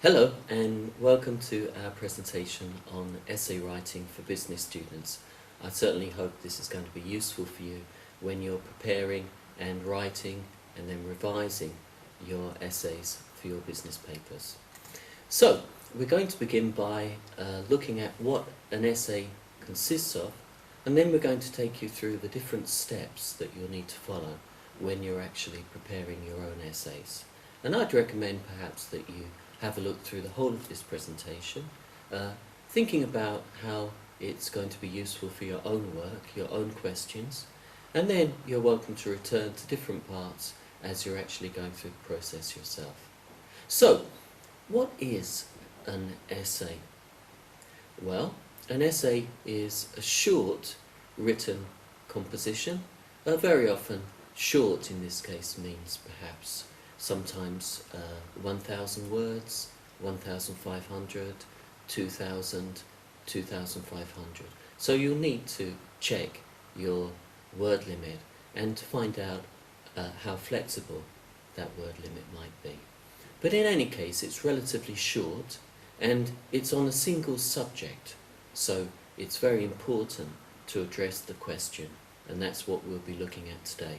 Hello and welcome to our presentation on essay writing for business students. I certainly hope this is going to be useful for you when you're preparing and writing and then revising your essays for your business papers. So, we're going to begin by looking at what an essay consists of, and then we're going to take you through the different steps that you'll need to follow when you're actually preparing your own essays. And I'd recommend perhaps that you have a look through the whole of this presentation, thinking about how it's going to be useful for your own work, your own questions, and then you're welcome to return to different parts as you're actually going through the process yourself. So, what is an essay? Well, an essay is a short written composition. Very often, short in this case means perhaps sometimes 1,000 words, 1,500, 2,000, 2,500. So you'll need to check your word limit and to find out how flexible that word limit might be. But in any case, it's relatively short and it's on a single subject, so it's very important to address the question, and that's what we'll be looking at today.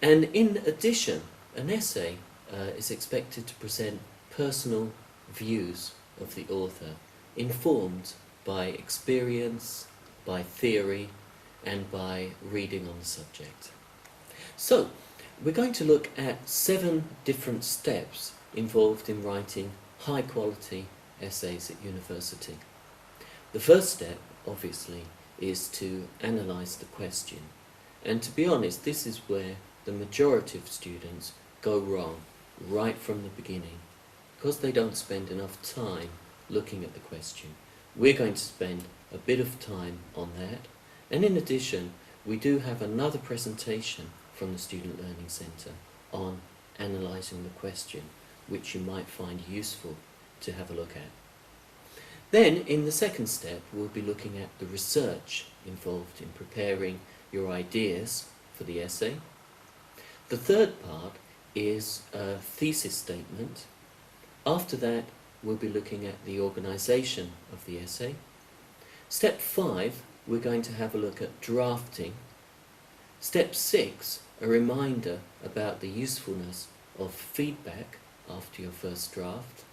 And in addition, an essay is expected to present personal views of the author, informed by experience, by theory, and by reading on the subject. So, we're going to look at 7 different steps involved in writing high-quality essays at university. The first step, obviously, is to analyse the question. And to be honest, this is where the majority of students go wrong right from the beginning, because they don't spend enough time looking at the question. We're going to spend a bit of time on that, and in addition we do have another presentation from the Student Learning Centre on analysing the question, which you might find useful to have a look at. Then in the second step we'll be looking at the research involved in preparing your ideas for the essay. The third part is a thesis statement. After that, we'll be looking at the organisation of the essay. Step 5, we're going to have a look at drafting. Step 6, a reminder about the usefulness of feedback after your first draft.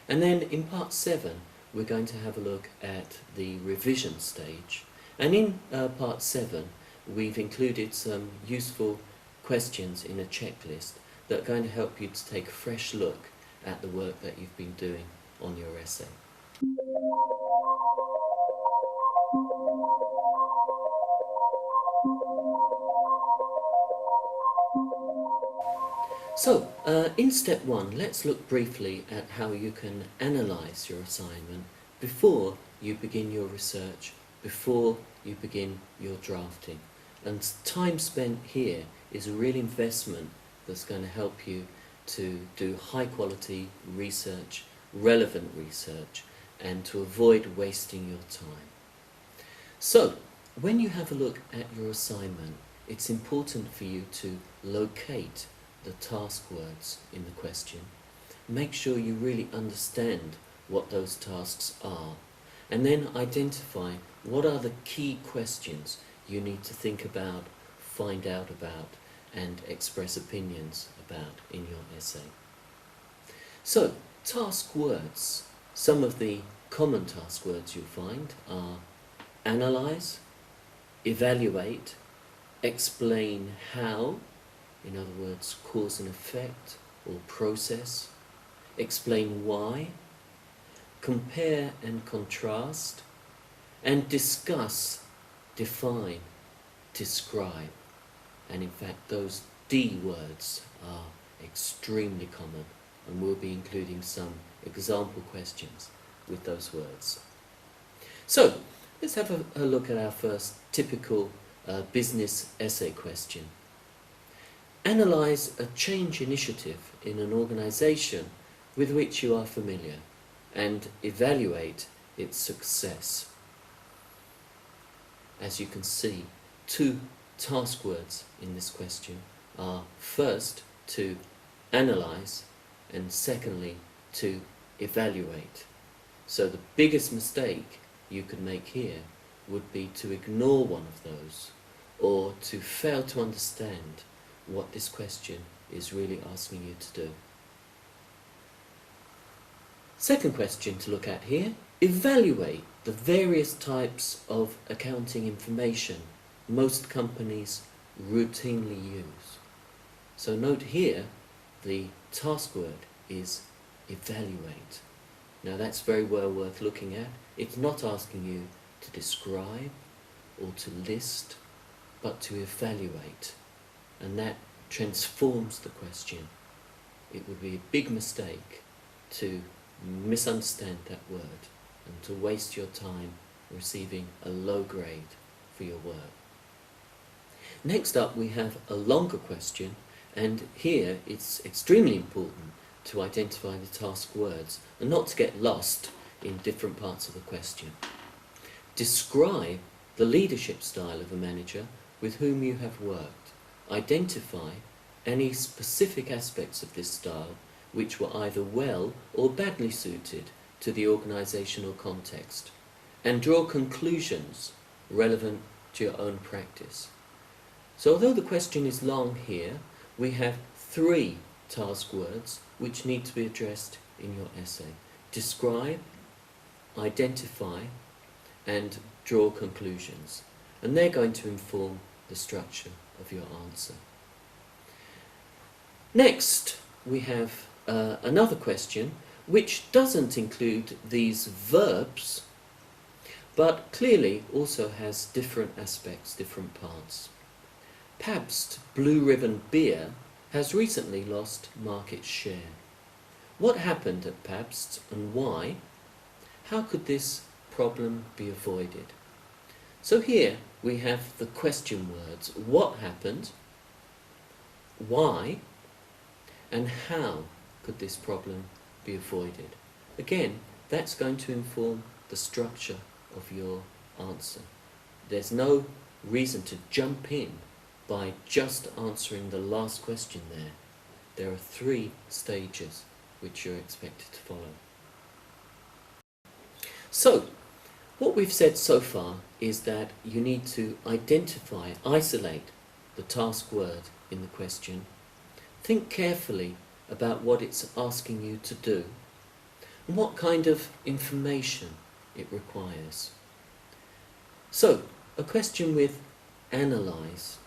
And then in part 7, we're going to have a look at the revision stage. And in part 7, we've included some useful questions in a checklist that are going to help you to take a fresh look at the work that you've been doing on your essay. So, in step 1, let's look briefly at how you can analyse your assignment before you begin your research, before you begin your drafting. And time spent here is a real investment that's going to help you to do high quality research, relevant research, and to avoid wasting your time. So, when you have a look at your assignment, it's important for you to locate the task words in the question. Make sure you really understand what those tasks are, and then identify what are the key questions you need to think about, find out about, and express opinions about in your essay. So, task words. Some of the common task words you'll find are analyse, evaluate, explain how, in other words, cause and effect or process, explain why, compare and contrast, and discuss, define, describe. And in fact, those D words are extremely common, and we'll be including some example questions with those words. So, let's have a look at our first typical business essay question. Analyse a change initiative in an organisation with which you are familiar and evaluate its success. As you can see, 2 task words in this question are first to analyse and secondly to evaluate. So the biggest mistake you could make here would be to ignore one of those, or to fail to understand what this question is really asking you to do. Second question to look at here: evaluate the various types of accounting information most companies routinely use. So note here, the task word is evaluate. Now that's very well worth looking at. It's not asking you to describe or to list, but to evaluate. And that transforms the question. It would be a big mistake to misunderstand that word and to waste your time receiving a low grade for your work. Next up, we have a longer question, and here it's extremely important to identify the task words and not to get lost in different parts of the question. Describe the leadership style of a manager with whom you have worked. Identify any specific aspects of this style which were either well or badly suited to the organisational context, and draw conclusions relevant to your own practice. So although the question is long here, we have 3 task words which need to be addressed in your essay: describe, identify, and draw conclusions. And they're going to inform the structure of your answer. Next, we have another question which doesn't include these verbs, but clearly also has different aspects, different parts. Pabst Blue Ribbon beer has recently lost market share. What happened at Pabst and why? How could this problem be avoided? So here we have the question words: what happened, why, and how could this problem be avoided? Again, that's going to inform the structure of your answer. There's no reason to jump in by just answering the last question there. There are 3 stages which you're expected to follow. So, what we've said so far is that you need to identify, isolate the task word in the question, think carefully about what it's asking you to do, and what kind of information it requires. So, a question with analyze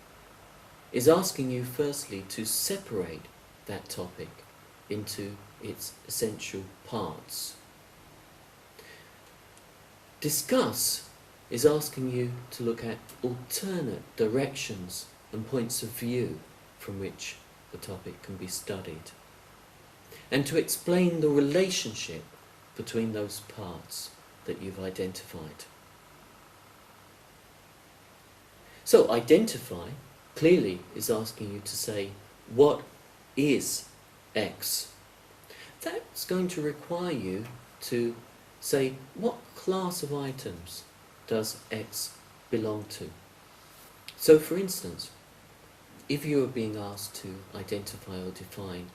is asking you firstly to separate that topic into its essential parts. Discuss is asking you to look at alternate directions and points of view from which the topic can be studied, and to explain the relationship between those parts that you've identified. So identify clearly is asking you to say, what is X? That's going to require you to say, what class of items does X belong to? So for instance, if you are being asked to identify or define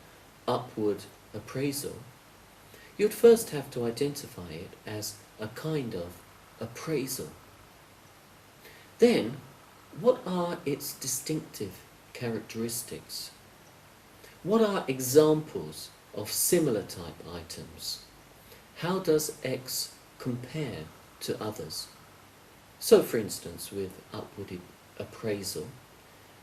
upward appraisal, you'd first have to identify it as a kind of appraisal. Then, what are its distinctive characteristics? What are examples of similar type items? How does X compare to others? So for instance, with upward appraisal,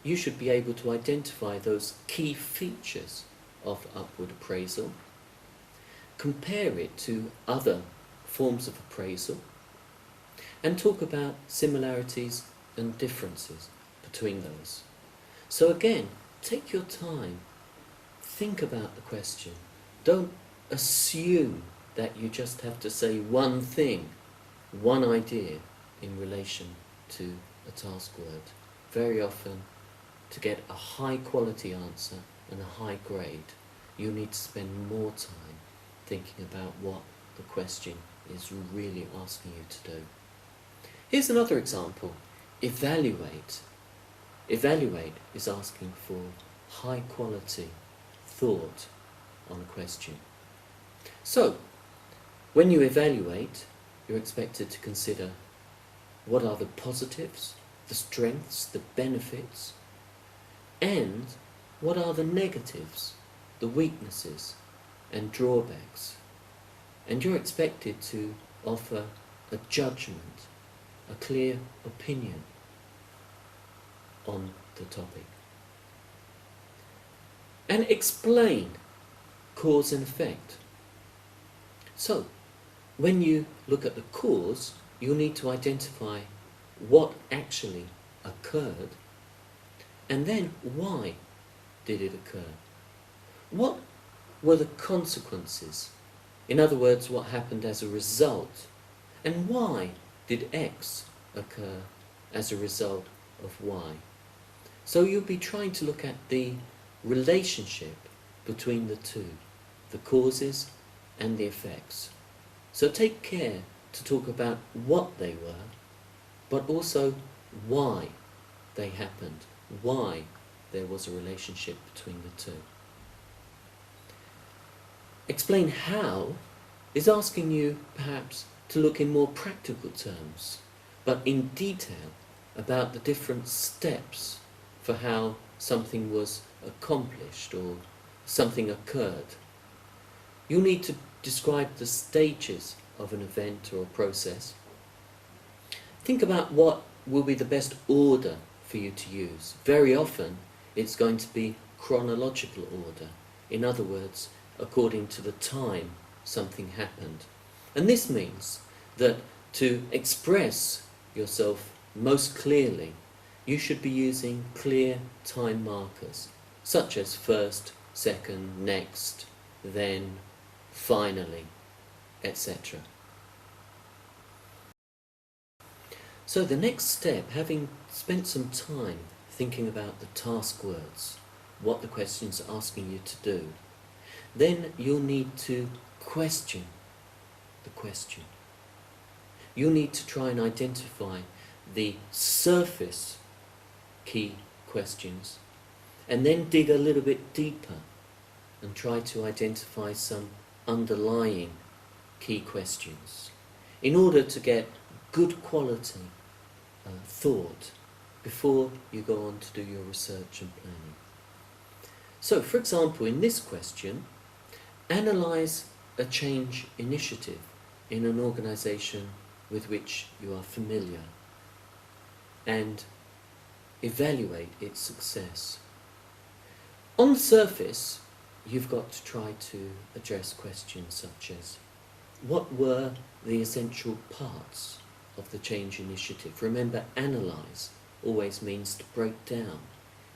you should be able to identify those key features of upward appraisal, compare it to other forms of appraisal, and talk about similarities and differences between those. So again, take your time, think about the question. Don't assume that you just have to say one thing, one idea in relation to a task word. Very often, to get a high quality answer and a high grade, you need to spend more time thinking about what the question is really asking you to do. Here's another example. Evaluate. Evaluate is asking for high quality thought on a question. So, When you evaluate, you're expected to consider what are the positives, the strengths, the benefits, and what are the negatives, the weaknesses and drawbacks. And you're expected to offer a judgment, a clear opinion on the topic. And explain cause and effect. So, when you look at the cause, you'll need to identify what actually occurred, and then why did it occur? What were the consequences? In other words, what happened as a result? And why did X occur as a result of Y? So you'll be trying to look at the relationship between the two, the causes and the effects. So take care to talk about what they were, but also why they happened, why there was a relationship between the two. Explain how is asking you perhaps to look in more practical terms, but in detail about the different steps for how something was accomplished or something occurred. You'll need to describe the stages of an event or a process. Think about what will be the best order for you to use. Very often it's going to be chronological order. In other words, according to the time something happened. And this means that to express yourself most clearly, you should be using clear time markers, such as first, second, next, then, finally, etc. So the next step, having spent some time thinking about the task words, what the question's asking you to do, then you'll need to question the question. You'll need to try and identify the surface key questions and then dig a little bit deeper and try to identify some underlying key questions in order to get good quality thought before you go on to do your research and planning. So, for example, in this question, analyse a change initiative in an organisation with which you are familiar and evaluate its success. On the surface, you've got to try to address questions such as, what were the essential parts of the change initiative? Remember, analyse always means to break down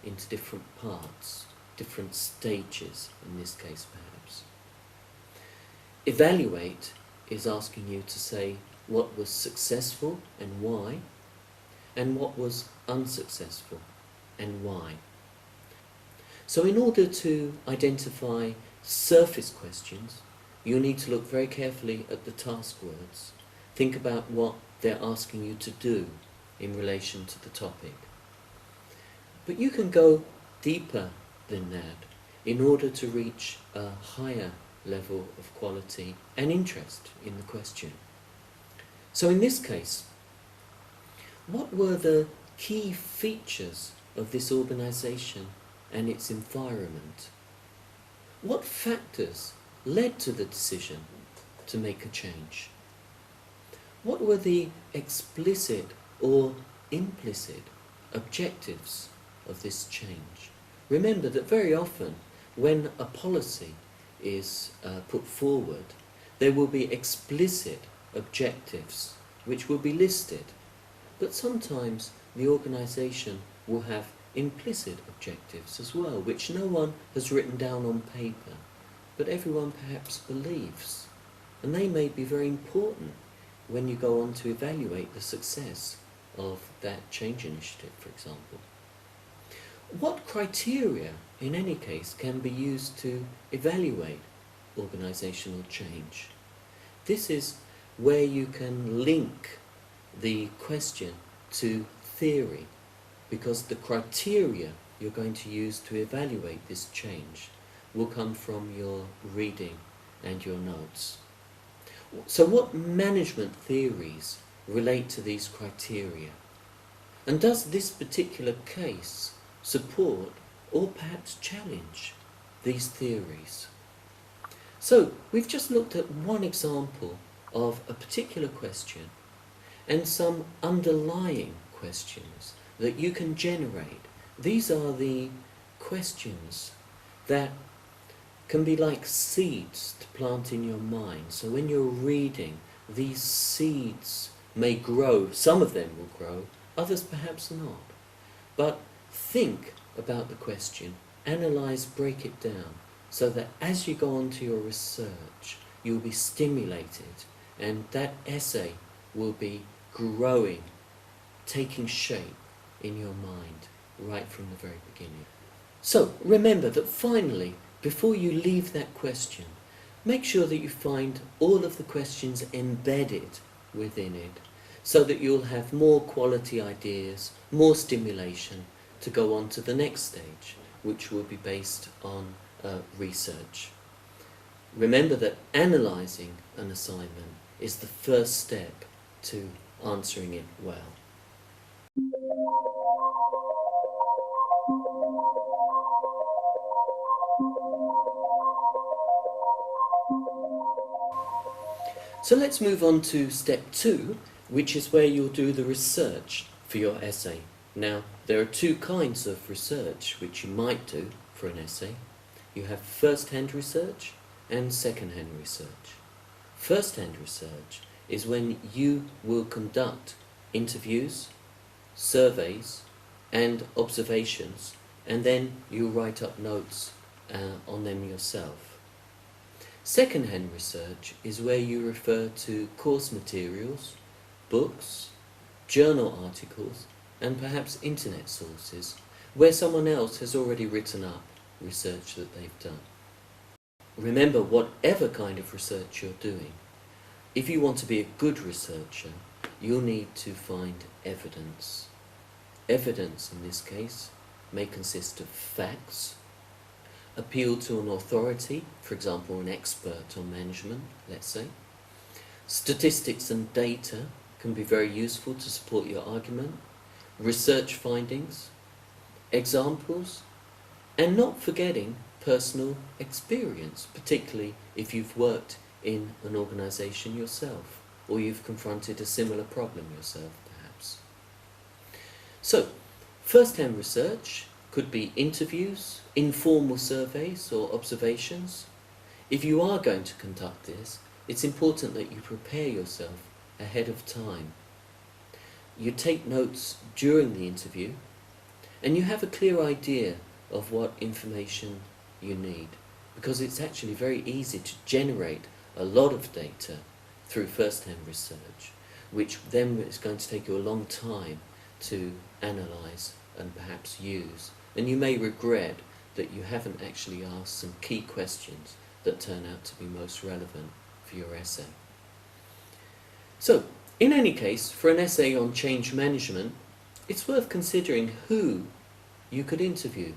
into different parts, different stages in this case perhaps. Evaluate is asking you to say what was successful and why, and what was unsuccessful and why. So in order to identify surface questions, you need to look very carefully at the task words. Think about what they're asking you to do in relation to the topic. But you can go deeper than that in order to reach a higher level of quality and interest in the question. So in this case, what were the key features of this organisation and its environment? What factors led to the decision to make a change? What were the explicit or implicit objectives of this change? Remember that very often when a policy is put forward, there will be explicit objectives which will be listed, but sometimes the organisation will have implicit objectives as well, which no one has written down on paper, but everyone perhaps believes, and they may be very important when you go on to evaluate the success of that change initiative, for example. What criteria, in any case, can be used to evaluate organisational change? This is where you can link the question to theory, because the criteria you're going to use to evaluate this change will come from your reading and your notes. So what management theories relate to these criteria? And does this particular case support or perhaps challenge these theories? So we've just looked at one example of a particular question and some underlying questions that you can generate. These are the questions that can be like seeds to plant in your mind. So when you're reading, these seeds may grow. Some of them will grow, others perhaps not. But think about the question, analyze, break it down, so that as you go on to your research, you'll be stimulated, and that essay will be growing, taking shape in your mind right from the very beginning. So remember that finally, before you leave that question, make sure that you find all of the questions embedded within it, so that you'll have more quality ideas, more stimulation to go on to the next stage, which will be based on research. Remember that analysing an assignment is the first step to answering it well. So let's move on to step 2, which is where you'll do the research for your essay. Now, there are two kinds of research which you might do for an essay. You have first-hand research and second-hand research. First-hand research is when you will conduct interviews, surveys, and observations, and then you write up notes on them yourself. Second-hand research is where you refer to course materials, books, journal articles, and perhaps internet sources, where someone else has already written up research that they've done. Remember, whatever kind of research you're doing, if you want to be a good researcher, you'll need to find evidence. Evidence, in this case, may consist of facts, appeal to an authority, for example, an expert on management, let's say. Statistics and data can be very useful to support your argument, research findings, examples, and not forgetting personal experience, particularly if you've worked in an organisation yourself, or you've confronted a similar problem yourself, perhaps. So, first-hand research could be interviews, informal surveys or observations. If you are going to conduct this, it's important that you prepare yourself ahead of time. You take notes during the interview, and you have a clear idea of what information you need, because it's actually very easy to generate a lot of data through first-hand research, which then is going to take you a long time to analyse and perhaps use. And you may regret that you haven't actually asked some key questions that turn out to be most relevant for your essay. So, in any case, for an essay on change management, it's worth considering who you could interview.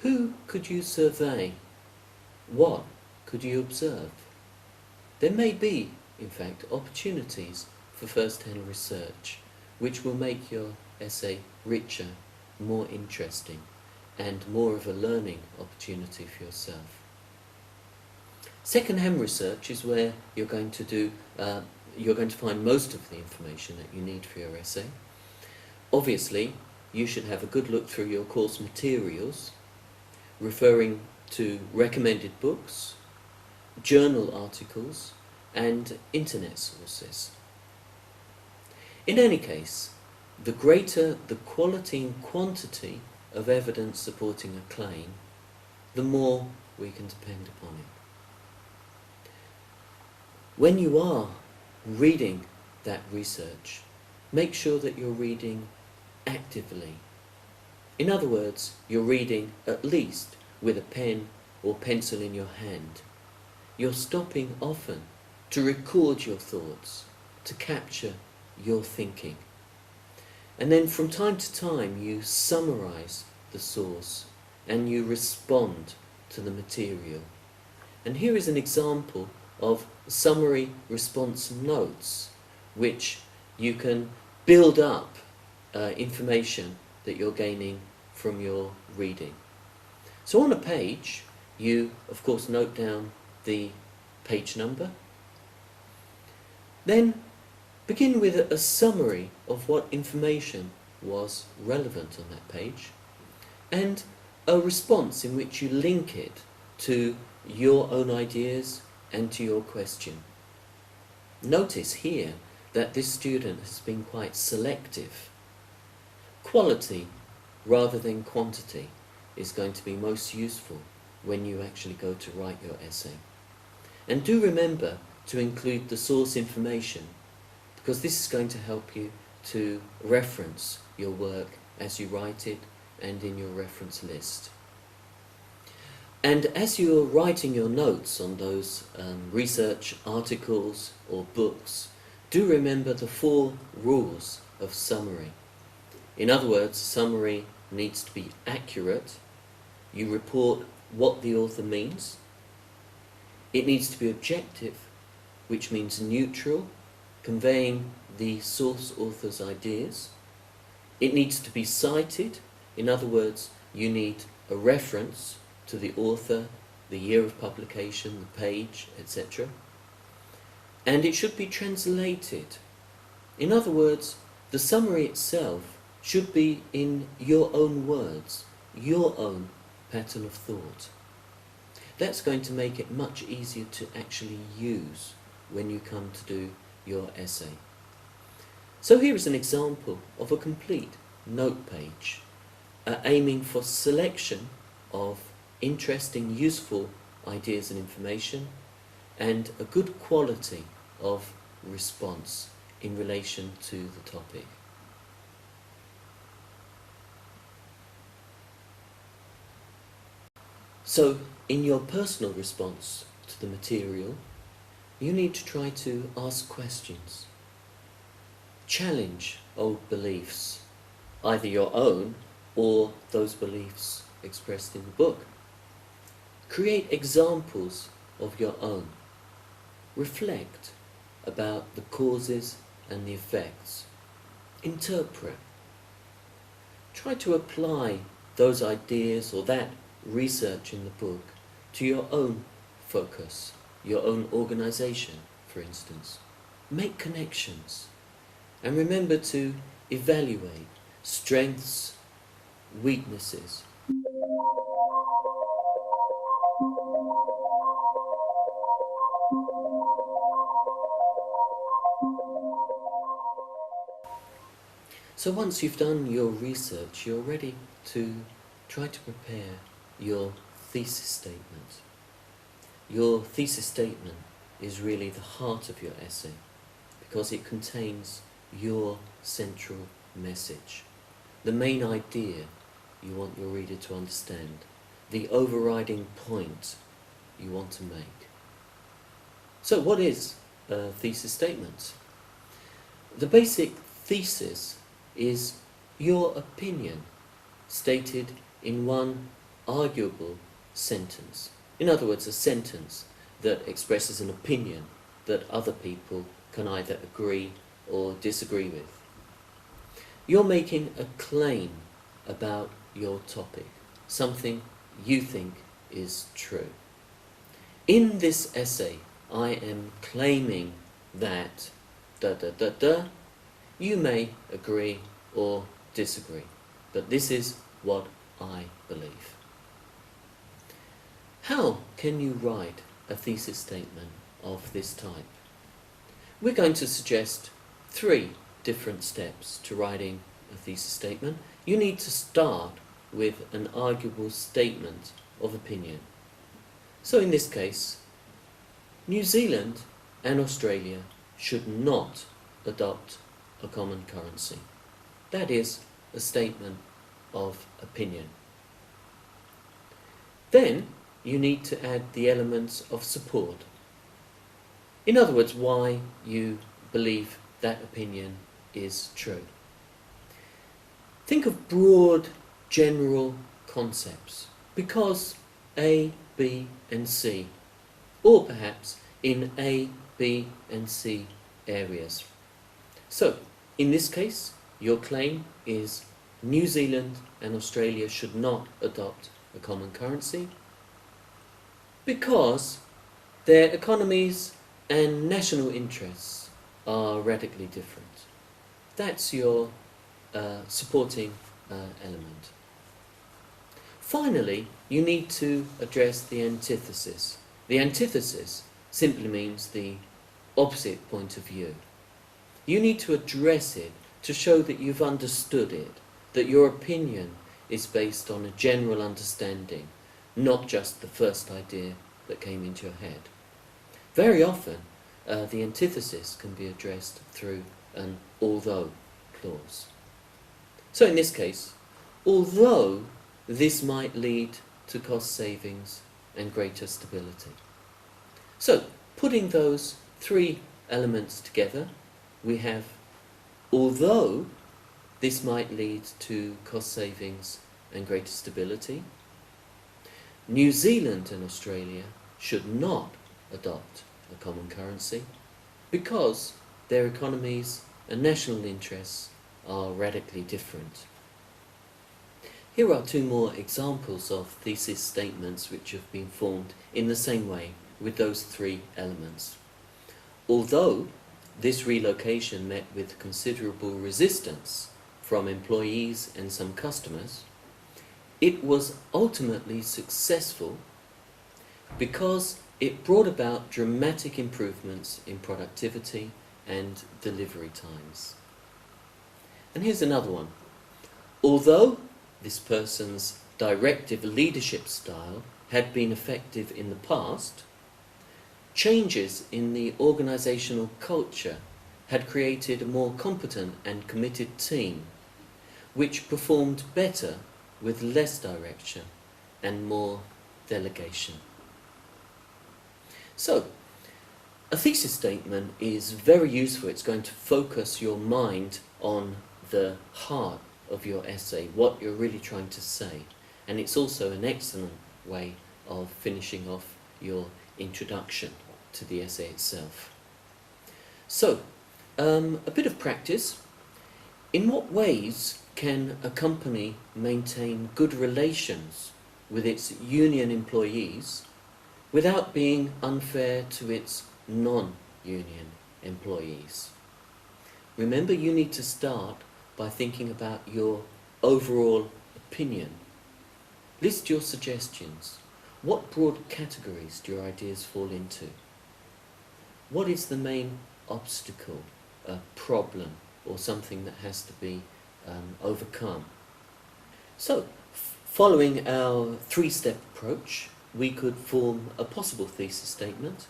Who could you survey? What could you observe? There may be, in fact, opportunities for first-hand research which will make your essay richer, more interesting, and more of a learning opportunity for yourself. Second-hand research is where you're going to find most of the information that you need for your essay. Obviously, you should have a good look through your course materials, referring to recommended books, journal articles, and internet sources. In any case, the greater the quality and quantity of evidence supporting a claim, the more we can depend upon it. When you are reading that research, make sure that you're reading actively. In other words, you're reading at least with a pen or pencil in your hand. You're stopping often to record your thoughts, to capture your thinking. And then from time to time you summarize the source and you respond to the material. And here is an example of summary response notes, which you can build up information that you're gaining from your reading. So on a page, you of course note down the page number. Then begin with a summary of what information was relevant on that page, and a response in which you link it to your own ideas and to your question. Notice here that this student has been quite selective. Quality rather than quantity is going to be most useful when you actually go to write your essay. And do remember to include the source information, because this is going to help you to reference your work as you write it and in your reference list. And as you're writing your notes on those research articles or books, do remember the 4 rules of summary. In other words, summary needs to be accurate. You report what the author means. It needs to be objective, which means neutral, conveying the source author's ideas. It needs to be cited. In other words, you need a reference to the author, the year of publication, the page, etc. And it should be translated. In other words, the summary itself should be in your own words, your own pattern of thought. That's going to make it much easier to actually use when you come to do your essay. So here is an example of a complete note page, aiming for selection of interesting, useful ideas and information, and a good quality of response in relation to the topic. So, in your personal response to the material, you need to try to ask questions. Challenge old beliefs, either your own or those beliefs expressed in the book. Create examples of your own. Reflect about the causes and the effects. Interpret. Try to apply those ideas or that research in the book to your own focus, your own organization, for instance. Make connections. And remember to evaluate strengths, weaknesses. So once you've done your research, you're ready to try to prepare your thesis statement. Your thesis statement is really the heart of your essay, because it contains your central message, the main idea you want your reader to understand, the overriding point you want to make. So what is a thesis statement? The basic thesis is your opinion stated in one arguable sentence. In other words, a sentence that expresses an opinion that other people can either agree or disagree with. You're making a claim about your topic, something you think is true. In this essay, I am claiming that you may agree or disagree, but this is what I believe. How can you write a thesis statement of this type? We're going to suggest 3 different steps to writing a thesis statement. You need to start with an arguable statement of opinion. So in this case, New Zealand and Australia should not adopt a common currency. That is a statement of opinion. Then you need to add the elements of support. In other words, why you believe that opinion is true. Think of broad, general concepts, because A, B and C, or perhaps in A, B and C areas. So, in this case, your claim is New Zealand and Australia should not adopt a common currency because their economies and national interests are radically different. That's your supporting element. Finally, you need to address the antithesis. The antithesis simply means the opposite point of view. You need to address it to show that you've understood it, that your opinion is based on a general understanding, not just the first idea that came into your head. Very often, the antithesis can be addressed through an although clause. So in this case, although this might lead to cost savings and greater stability. So, putting those three elements together, we have although this might lead to cost savings and greater stability, New Zealand and Australia should not adopt a common currency because their economies and national interests are radically different. Here are two more examples of thesis statements which have been formed in the same way with those three elements. Although this relocation met with considerable resistance from employees and some customers, it was ultimately successful because it brought about dramatic improvements in productivity and delivery times. And here's another one. Although this person's directive leadership style had been effective in the past, changes in the organizational culture had created a more competent and committed team, which performed better with less direction and more delegation. So, a thesis statement is very useful. It's going to focus your mind on the heart of your essay, what you're really trying to say. And it's also an excellent way of finishing off your introduction to the essay itself. So, a bit of practice. In what ways can a company maintain good relations with its union employees without being unfair to its non-union employees? Remember, you need to start by thinking about your overall opinion. List your suggestions. What broad categories do your ideas fall into? What is the main obstacle, a problem, or something that has to be overcome? So, following our three-step approach, we could form a possible thesis statement.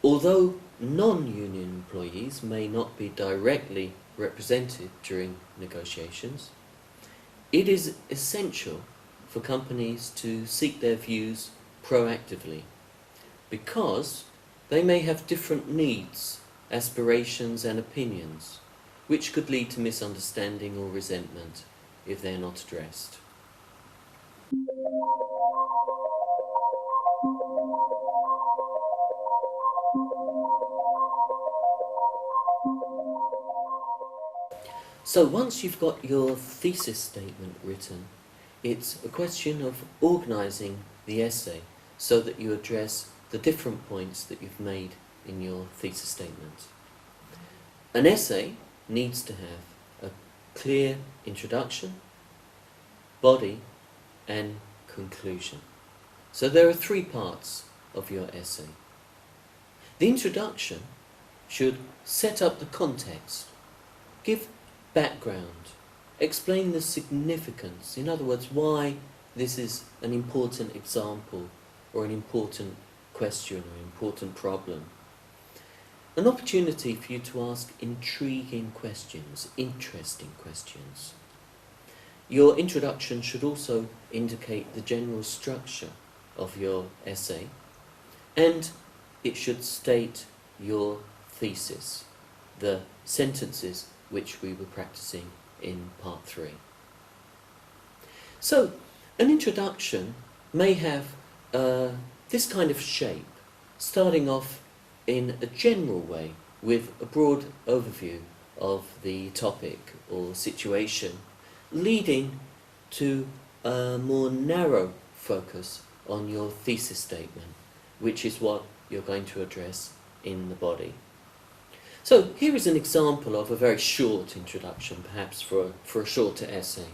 Although non-union employees may not be directly represented during negotiations, it is essential for companies to seek their views proactively because they may have different needs, aspirations and opinions, which could lead to misunderstanding or resentment if they're not addressed. So once you've got your thesis statement written, it's a question of organising the essay so that you address the different points that you've made in your thesis statement. An essay needs to have a clear introduction, body, and conclusion. So there are three parts of your essay. The introduction should set up the context, give background, explain the significance, in other words, why this is an important example or an important question or important problem. An opportunity for you to ask intriguing questions, interesting questions. Your introduction should also indicate the general structure of your essay, and it should state your thesis, the sentences which we were practicing in part 3. So, an introduction may have this kind of shape, starting off in a general way with a broad overview of the topic or situation, leading to a more narrow focus on your thesis statement, which is what you're going to address in the body. So here is an example of a very short introduction, perhaps for a shorter essay.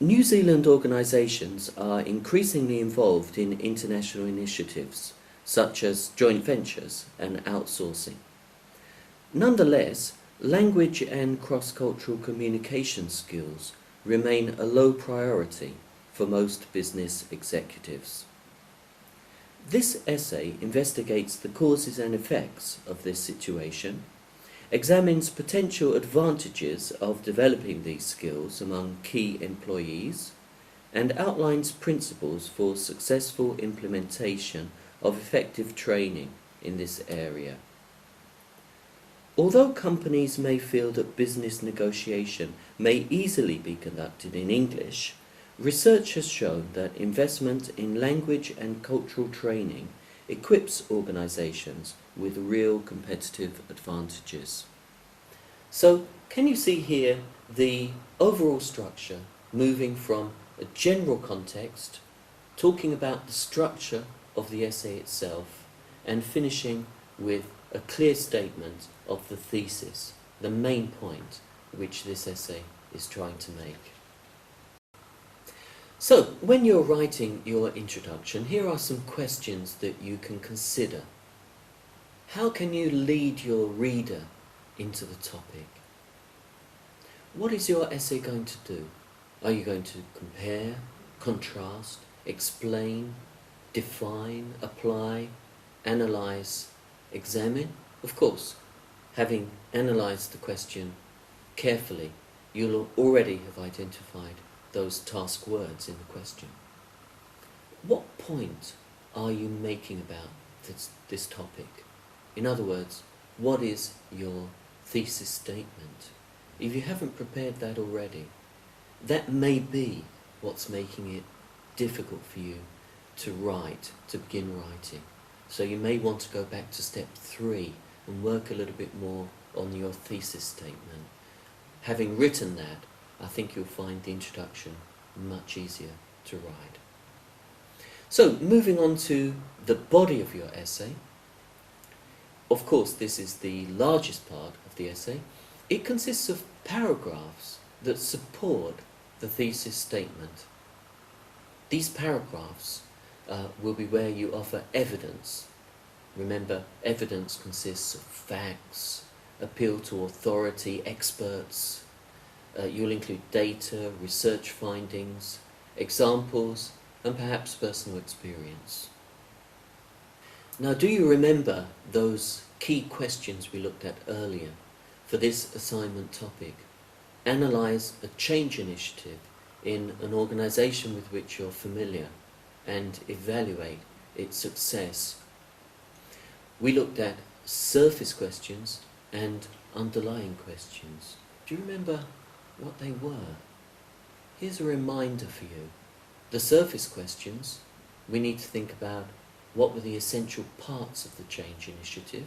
New Zealand organisations are increasingly involved in international initiatives, such as joint ventures and outsourcing. Nonetheless, language and cross-cultural communication skills remain a low priority for most business executives. This essay investigates the causes and effects of this situation, examines potential advantages of developing these skills among key employees, and outlines principles for successful implementation of effective training in this area. Although companies may feel that business negotiation may easily be conducted in English, research has shown that investment in language and cultural training equips organisations with real competitive advantages. So, can you see here the overall structure moving from a general context, talking about the structure of the essay itself, and finishing with a clear statement of the thesis, the main point which this essay is trying to make. So, when you're writing your introduction, here are some questions that you can consider. How can you lead your reader into the topic? What is your essay going to do? Are you going to compare, contrast, explain, define, apply, analyse, examine? Of course, having analysed the question carefully, you'll already have identified those task words in the question. What point are you making about this topic? In other words, what is your thesis statement? If you haven't prepared that already, that may be what's making it difficult for you to write, to begin writing. So you may want to go back to step 3 and work a little bit more on your thesis statement. Having written that, I think you'll find the introduction much easier to write. So, moving on to the body of your essay. Of course, this is the largest part of the essay. It consists of paragraphs that support the thesis statement. These paragraphs will be where you offer evidence. Remember, evidence consists of facts, appeal to authority, experts. You'll include data, research findings, examples, and perhaps personal experience. Now, do you remember those key questions we looked at earlier for this assignment topic? Analyse a change initiative in an organisation with which you're familiar and evaluate its success. We looked at surface questions and underlying questions. Do you remember what they were? Here's a reminder for you. The surface questions, we need to think about what were the essential parts of the change initiative.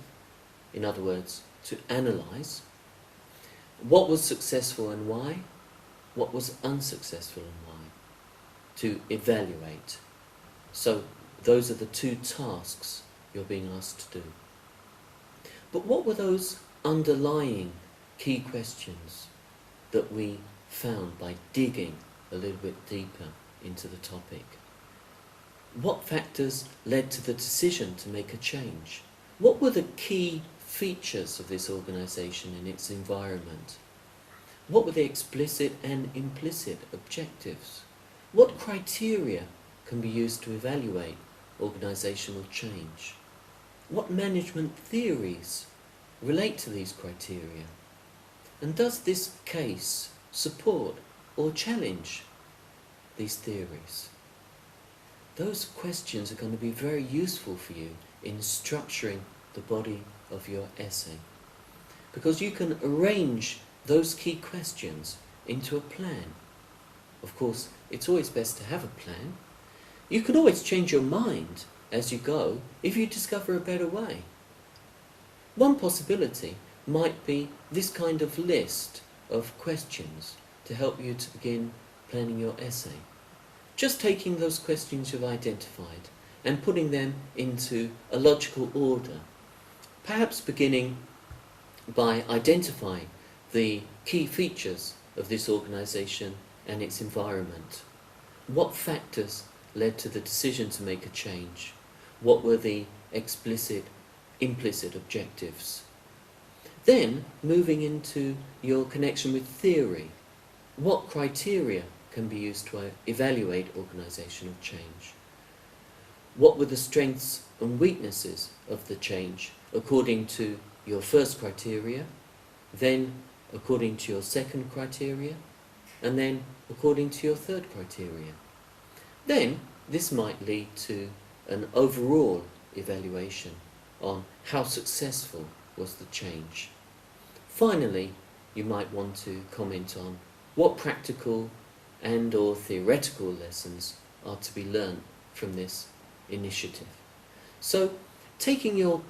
In other words, to analyse. What was successful and why? What was unsuccessful and why? To evaluate. So those are the 2 tasks you're being asked to do. But what were those underlying key questions that we found by digging a little bit deeper into the topic? What factors led to the decision to make a change? What were the key features of this organisation in its environment? What were the explicit and implicit objectives? What criteria can be used to evaluate organisational change? What management theories relate to these criteria? And does this case support or challenge these theories? Those questions are going to be very useful for you in structuring the body of your essay, because you can arrange those key questions into a plan. Of course, it's always best to have a plan. You can always change your mind as you go if you discover a better way. One possibility might be this kind of list of questions to help you to begin planning your essay. Just taking those questions you've identified and putting them into a logical order, perhaps beginning by identifying the key features of this organisation and its environment. What factors led to the decision to make a change? What were the explicit, implicit objectives? Then, moving into your connection with theory, what criteria can be used to evaluate organisational change? What were the strengths and weaknesses of the change according to your first criteria, then according to your second criteria, and then according to your third criteria? Then this might lead to an overall evaluation on how successful was the change. Finally, you might want to comment on what practical and or theoretical lessons are to be learnt from this initiative. So, taking your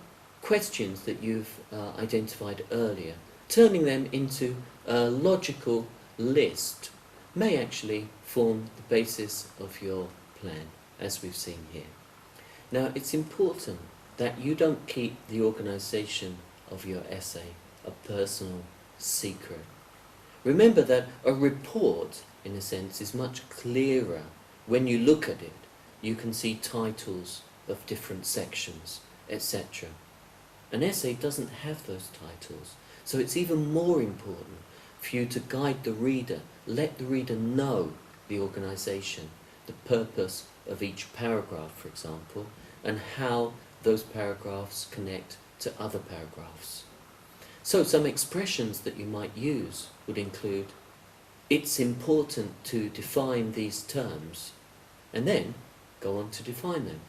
questions that you've identified earlier, turning them into a logical list may actually form the basis of your plan, as we've seen here. Now, it's important that you don't keep the organisation of your essay a personal secret. Remember that a report, in a sense, is much clearer when you look at it. You can see titles of different sections, etc. An essay doesn't have those titles, so it's even more important for you to guide the reader, let the reader know the organisation, the purpose of each paragraph, for example, and how those paragraphs connect to other paragraphs. So some expressions that you might use would include, it's important to define these terms, and then go on to define them.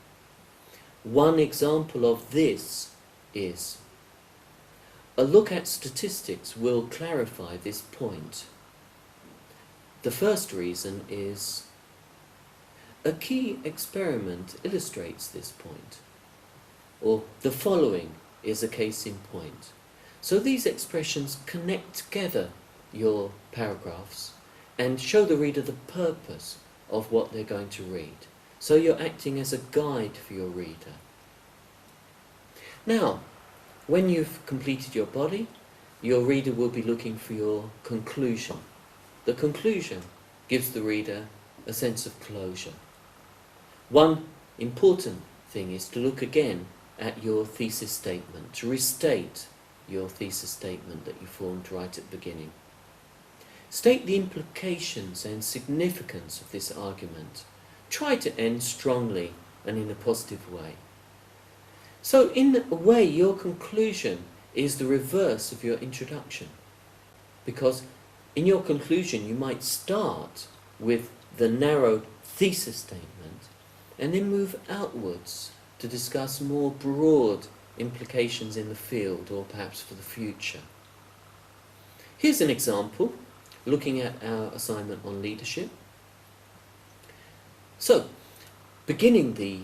One example of this is, a look at statistics will clarify this point. The first reason is, a key experiment illustrates this point, or the following is a case in point. So these expressions connect together your paragraphs and show the reader the purpose of what they're going to read. So you're acting as a guide for your reader. Now, when you've completed your body, your reader will be looking for your conclusion. The conclusion gives the reader a sense of closure. One important thing is to look again at your thesis statement, to restate your thesis statement that you formed right at the beginning. State the implications and significance of this argument. Try to end strongly and in a positive way. So in a way, your conclusion is the reverse of your introduction, because in your conclusion you might start with the narrow thesis statement and then move outwards to discuss more broad implications in the field or perhaps for the future. Here's an example, looking at our assignment on leadership. So, beginning the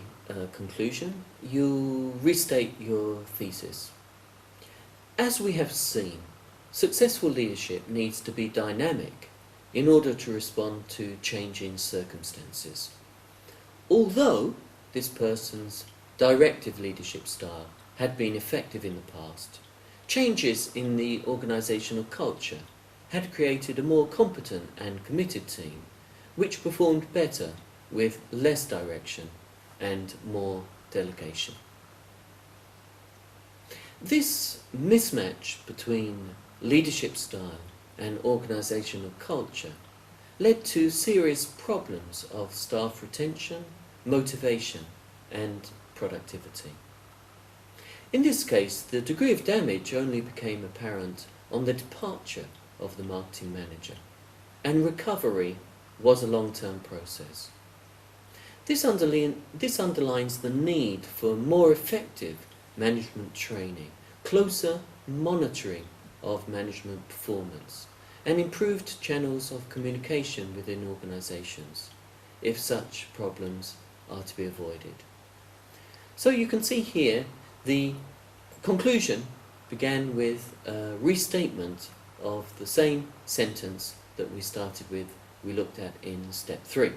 conclusion, you restate your thesis. As we have seen, successful leadership needs to be dynamic in order to respond to changing circumstances. Although this person's directive leadership style had been effective in the past, changes in the organisational culture had created a more competent and committed team, which performed better with less direction and more delegation. This mismatch between leadership style and organisational culture led to serious problems of staff retention, motivation and productivity. In this case, the degree of damage only became apparent on the departure of the marketing manager, and recovery was a long-term process. This underlines the need for more effective management training, closer monitoring of management performance, and improved channels of communication within organisations, if such problems are to be avoided. So you can see here the conclusion began with a restatement of the same sentence that we looked at in step 3.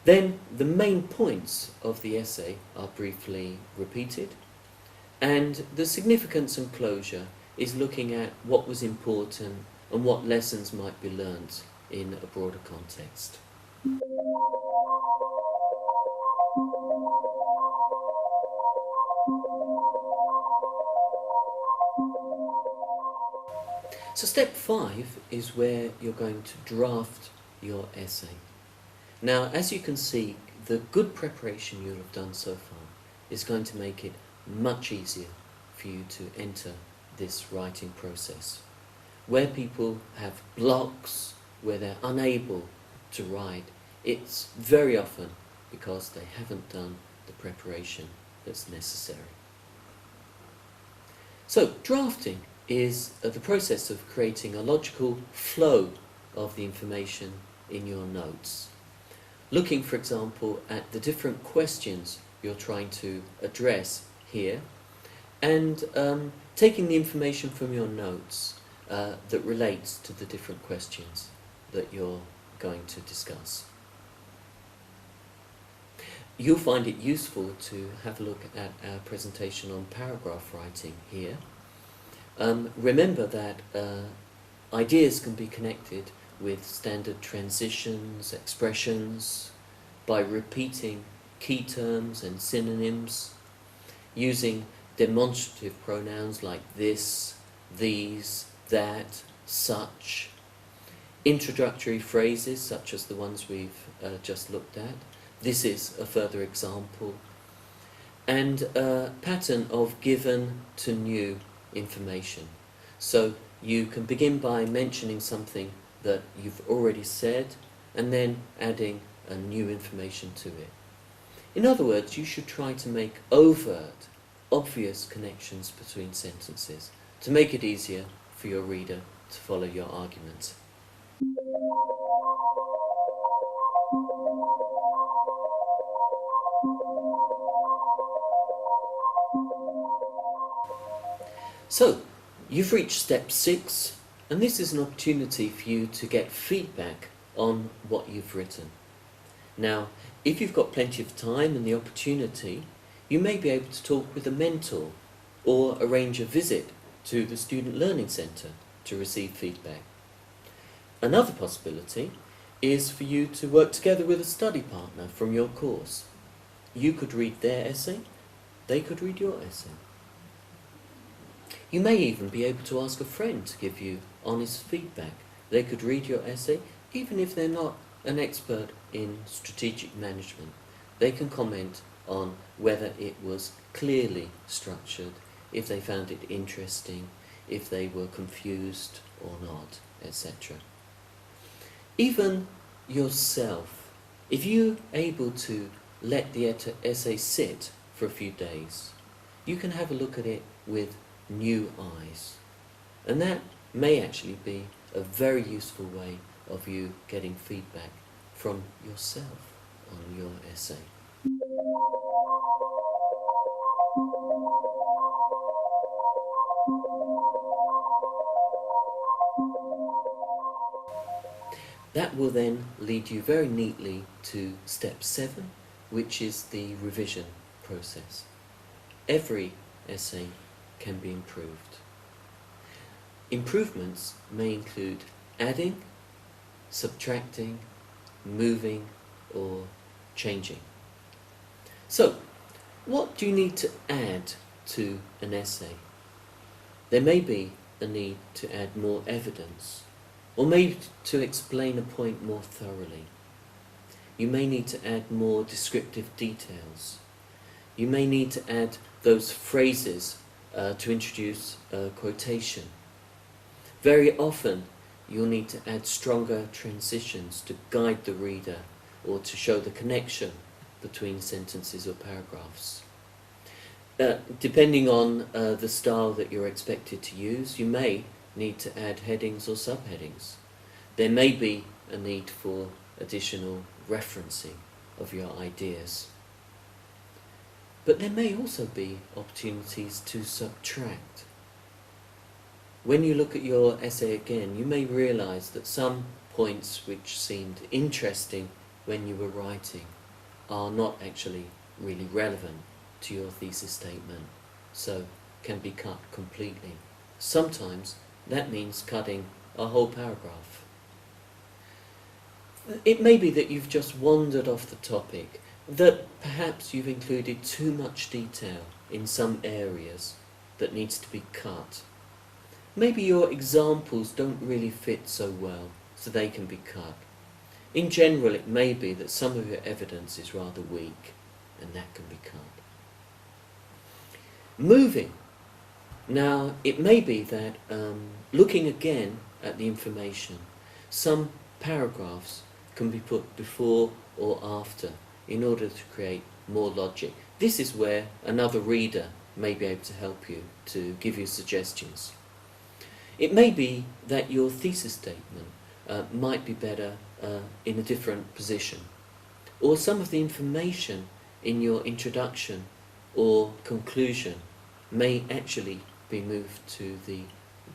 Then the main points of the essay are briefly repeated, and the significance and closure is looking at what was important and what lessons might be learnt in a broader context. So step 5 is where you're going to draft your essay. Now, as you can see, the good preparation you'll have done so far is going to make it much easier for you to enter this writing process. Where people have blocks, where they're unable to write, it's very often because they haven't done the preparation that's necessary. So, drafting is the process of creating a logical flow of the information in your notes. Looking, for example, at the different questions you're trying to address here, and taking the information from your notes that relates to the different questions that you're going to discuss. You'll find it useful to have a look at our presentation on paragraph writing here. Remember that ideas can be connected with standard transitions, expressions, by repeating key terms and synonyms, using demonstrative pronouns like this, these, that, such, introductory phrases such as the ones we've just looked at. This is a further example. And a pattern of given to new information. So you can begin by mentioning something that you've already said and then adding a new information to it. In other words, you should try to make overt, obvious connections between sentences to make it easier for your reader to follow your argument. So, you've reached step 6, and this is an opportunity for you to get feedback on what you've written. Now, if you've got plenty of time and the opportunity, you may be able to talk with a mentor or arrange a visit to the Student Learning Centre to receive feedback. Another possibility is for you to work together with a study partner from your course. You could read their essay, they could read your essay. You may even be able to ask a friend to give you honest feedback. They could read your essay, even if they're not an expert in strategic management. They can comment on whether it was clearly structured, if they found it interesting, if they were confused or not, etc. Even yourself, if you're able to let the essay sit for a few days, you can have a look at it with new eyes. And that may actually be a very useful way of you getting feedback from yourself on your essay. That will then lead you very neatly to step 7, which is the revision process. Every essay can be improved. Improvements may include adding, subtracting, moving, or changing. So, what do you need to add to an essay? There may be a need to add more evidence, or maybe to explain a point more thoroughly. You may need to add more descriptive details. You may need to add those phrases to introduce a quotation. Very often you'll need to add stronger transitions to guide the reader or to show the connection between sentences or paragraphs. Depending on the style that you're expected to use, you may need to add headings or subheadings. There may be a need for additional referencing of your ideas. But there may also be opportunities to subtract. When you look at your essay again, you may realise that some points which seemed interesting when you were writing are not actually really relevant to your thesis statement, so can be cut completely. Sometimes that means cutting a whole paragraph. It may be that you've just wandered off the topic, that perhaps you've included too much detail in some areas that needs to be cut. Maybe your examples don't really fit so well, so they can be cut. In general, it may be that some of your evidence is rather weak, and that can be cut. Moving. Now, it may be that looking again at the information, some paragraphs can be put before or after in order to create more logic. This is where another reader may be able to help you, to give you suggestions. It may be that your thesis statement might be better in a different position, or some of the information in your introduction or conclusion may actually be moved to the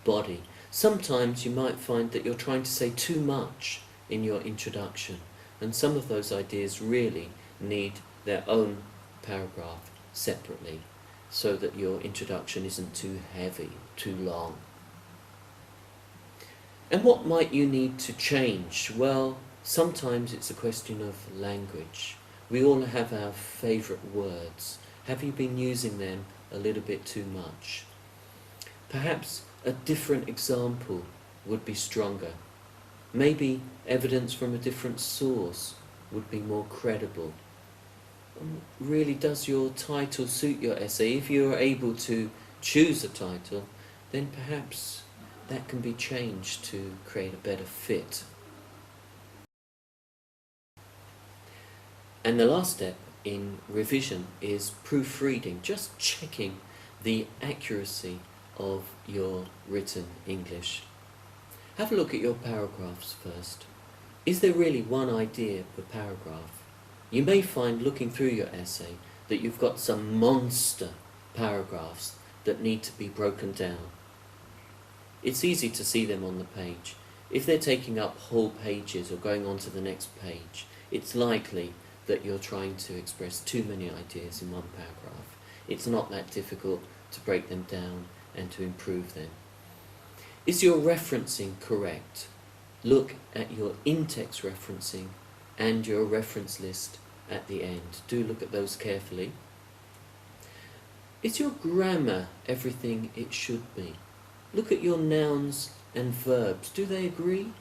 body. Sometimes you might find that you're trying to say too much in your introduction, and some of those ideas really need their own paragraph separately, so that your introduction isn't too heavy, too long. And what might you need to change? Well, sometimes it's a question of language. We all have our favourite words. Have you been using them a little bit too much? Perhaps a different example would be stronger. Maybe evidence from a different source would be more credible. Really, does your title suit your essay? If you're able to choose a title, then perhaps that can be changed to create a better fit. And the last step in revision is proofreading, just checking the accuracy of your written English. Have a look at your paragraphs first. Is there really one idea per paragraph? You may find, looking through your essay, that you've got some monster paragraphs that need to be broken down. It's easy to see them on the page. If they're taking up whole pages or going on to the next page, it's likely that you're trying to express too many ideas in one paragraph. It's not that difficult to break them down and to improve them. Is your referencing correct? Look at your in-text referencing and your reference list at the end. Do look at those carefully. Is your grammar everything it should be? Look at your nouns and verbs. Do they agree?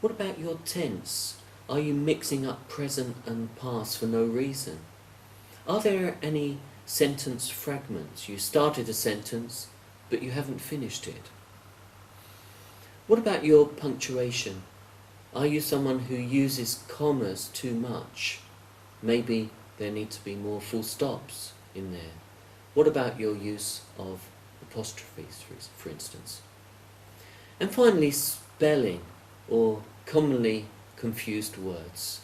What about your tense? Are you mixing up present and past for no reason? Are there any sentence fragments? You started a sentence, but you haven't finished it. What about your punctuation? Are you someone who uses commas too much? Maybe there need to be more full stops in there. What about your use of apostrophes, for instance? And finally, spelling, or commonly confused words.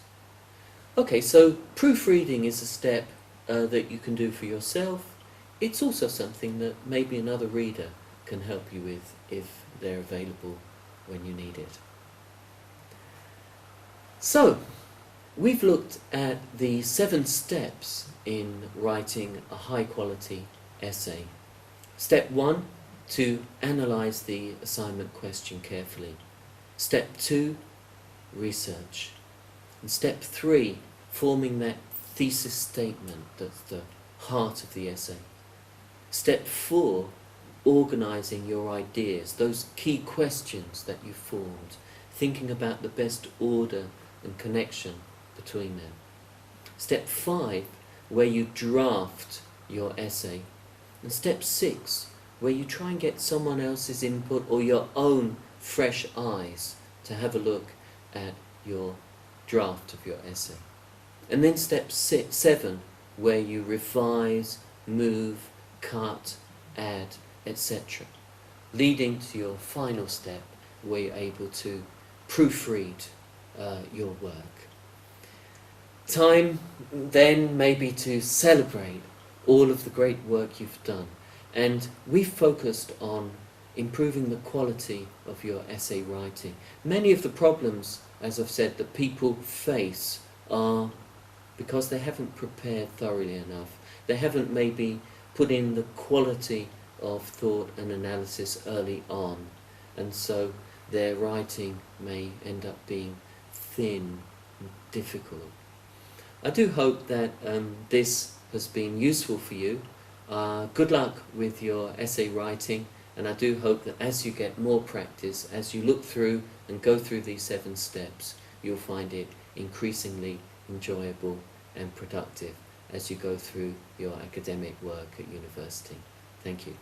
Okay, so proofreading is a step that you can do for yourself. It's also something that maybe another reader can help you with if they're available when you need it. So, we've looked at the 7 steps in writing a high quality essay. Step 1, to analyse the assignment question carefully. Step 2, research. And step 3, forming that thesis statement that's the heart of the essay. Step 4, organising your ideas, those key questions that you formed, thinking about the best order and connection between them. Step 5, where you draft your essay. And step 6, where you try and get someone else's input or your own fresh eyes to have a look at your draft of your essay. And then step 7, where you revise, move, cut, add, etc., leading to your final step where you're able to proofread your work. Time then maybe to celebrate all of the great work you've done. And we focused on improving the quality of your essay writing. Many of the problems, as I've said, that people face are because they haven't prepared thoroughly enough. They haven't maybe put in the quality of thought and analysis early on, and so their writing may end up being thin and difficult. I do hope that this has been useful for you. Good luck with your essay writing, and I do hope that as you get more practice, as you look through and go through these 7 steps, you'll find it increasingly enjoyable and productive as you go through your academic work at university. Thank you.